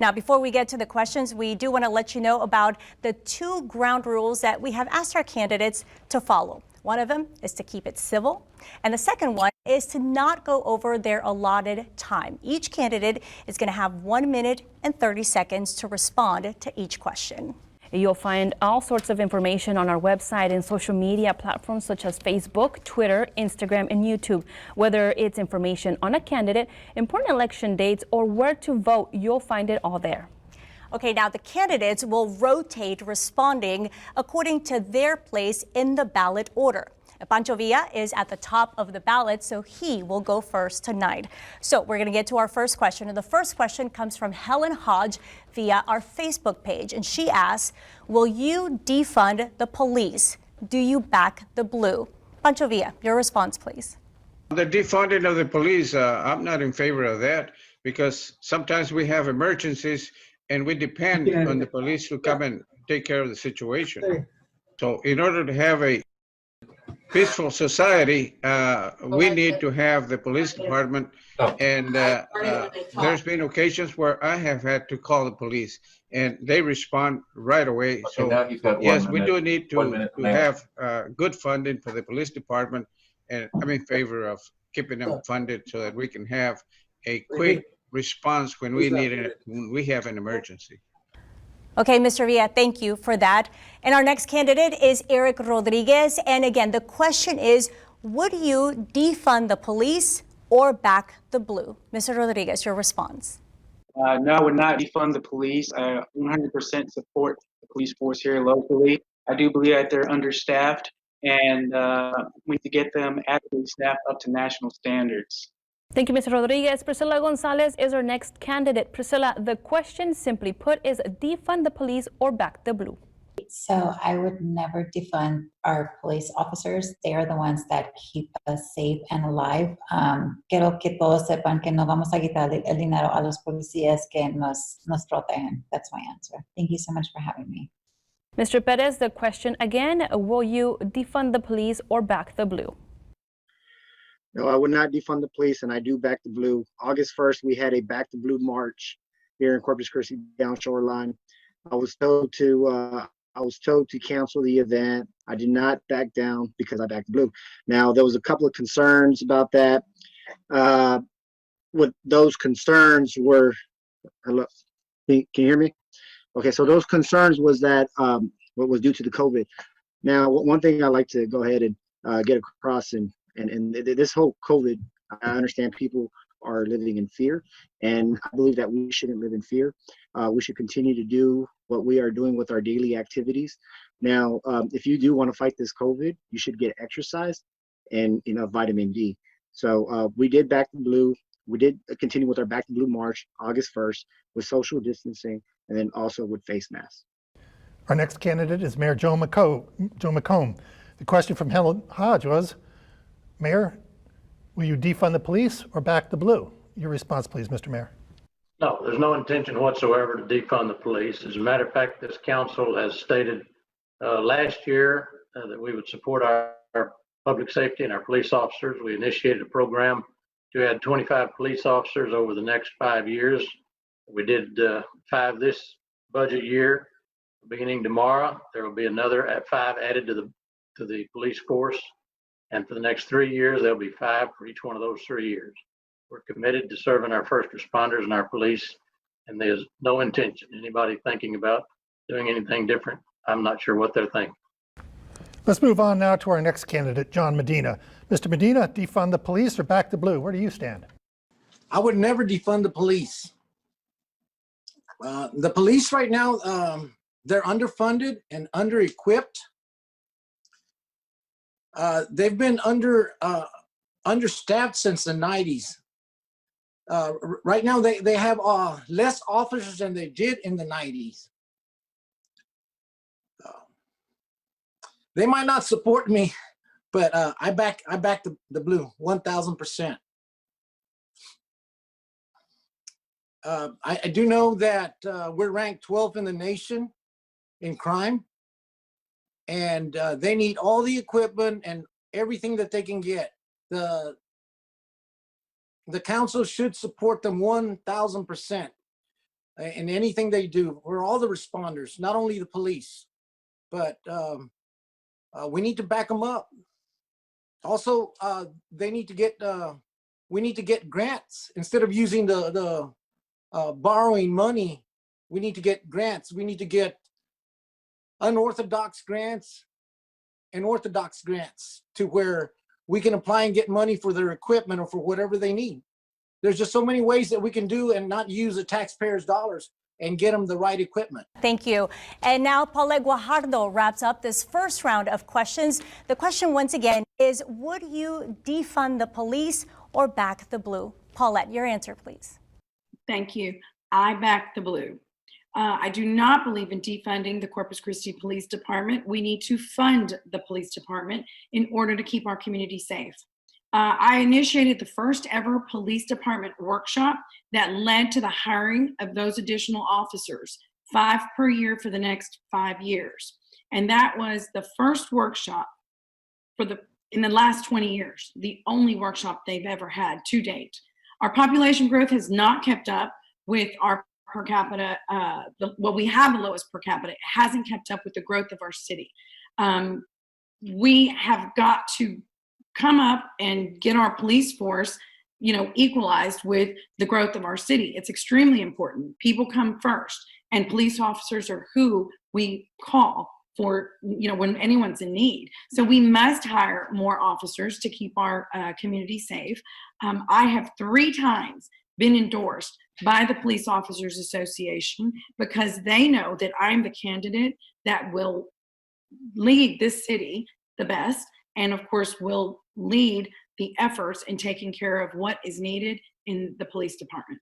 Now, before we get to the questions, we do want to let you know about the 2 ground rules that we have asked our candidates to follow. One of them is to keep it civil, and the second one is to not go over their allotted time. Each candidate is going to have 1 minute and 30 seconds to respond to each question. You'll find all sorts of information on our website and social media platforms such as Facebook, Twitter, Instagram, and YouTube. Whether it's information on a candidate, important election dates, or where to vote, you'll find it all there. Okay, now the candidates will rotate responding according to their place in the ballot order. Pancho Villa is at the top of the ballot, so he will go first tonight. So we're going to get to our first question, and the first question comes from Helen Hodge via our Facebook page, and she asks, will you defund the police? Do you back the blue? Pancho Villa, your response, please. The defunding of the police, I'm not in favor of that, because sometimes we have emergencies and we depend on the police to come and take care of the situation. So in order to have a peaceful society, we need to have the police department, and there's been occasions where I have had to call the police and they respond right away. So yes, we do need to have good funding for the police department, and I'm in favor of keeping them funded so that we can have a quick response when we need it, when we have an emergency. Okay, Mr. Villa, thank you for that. And our next candidate is Eric Rodriguez. And again, the question is, would you defund the police or back the blue? Mr. Rodriguez, your response. No, I would not defund the police. I 100% support the police force here locally. I do believe that they're understaffed, and we need to get them adequately staffed up to national standards. Thank you, Mr. Rodriguez. Priscilla Gonzalez is our next candidate. Priscilla, the question, simply put, is defund the police or back the blue? So I would never defund our police officers. They are the ones that keep us safe and alive. Quiero que todos sepan que no vamos a quitar el dinero a los policías que nos protegen. That's my answer. Thank you so much for having me. Mr. Perez, the question again, will you defund the police or back the blue? No, I would not defund the police, and I do back the blue. August 1st, we had a back the blue march here in Corpus Christi down shoreline. I was told to cancel the event. I did not back down because I backed the blue. Now, there was a couple of concerns about that. What those concerns were, hello, can you hear me? Okay, so those concerns was that what was due to the COVID. Now, one thing I like to go ahead and get across, and this whole COVID, I understand people are living in fear, and I believe that we shouldn't live in fear. We should continue to do what we are doing with our daily activities. Now, if you do want to fight this COVID, you should get exercise and vitamin D. So we did back the blue. We did continue with our back the blue march August 1st with social distancing, and then also with face masks. Our next candidate is Mayor Joe McComb. The question from Helen Hodge was, Mayor, will you defund the police or back the blue? Your response, please, Mr. Mayor. No, there's no intention whatsoever to defund the police. As a matter of fact, this council has stated last year that we would support our public safety and our police officers. We initiated a program to add 25 police officers over the next 5 years. We did 5 this budget year. Beginning tomorrow, there will be another 5 added to the police force. And for the next 3 years, there'll be 5 for each one of those 3 years. We're committed to serving our first responders and our police, and there's no intention, anybody thinking about doing anything different. I'm not sure what they're thinking. Let's move on now to our next candidate, John Medina. Mr. Medina, defund the police or back the blue? Where do you stand? I would never defund the police. The police right now, they're underfunded and under-equipped. They've been understaffed since the 90s. Right now, they have less officers than they did in the 90s. They might not support me, but I back the blue 1,000%. I do know that we're ranked 12th in the nation in crime, and they need all the equipment and everything that they can get. The council should support them 1,000%. in anything they do. We're all the responders, not only the police, but we need to back them up. Also, they need to get, we need to get grants instead of using the borrowing money. We need to get grants. We need to get unorthodox grants and orthodox grants to where we can apply and get money for their equipment or for whatever they need. There's just so many ways that we can do and not use the taxpayers' dollars and get them the right equipment. Thank you. And now Paulette Guajardo wraps up this first round of questions. The question once again is, would you defund the police or back the blue? Paulette, your answer, please. Thank you. I back the blue. I do not believe in defunding the Corpus Christi Police Department. We need to fund the police department in order to keep our community safe. I initiated the first ever police department workshop that led to the hiring of those additional officers, 5 per year for the next 5 years. And that was the first workshop in the last 20 years, the only workshop they've ever had to date. Our population growth has not kept up with our per capita, we have the lowest per capita. It hasn't kept up with the growth of our city. We have got to come up and get our police force, equalized with the growth of our city. It's extremely important. People come first, and police officers are who we call for, when anyone's in need. So we must hire more officers to keep our community safe. I have 3 times been endorsed by the Police Officers Association because they know that I'm the candidate that will lead this city the best, and of course will lead the efforts in taking care of what is needed in the police department.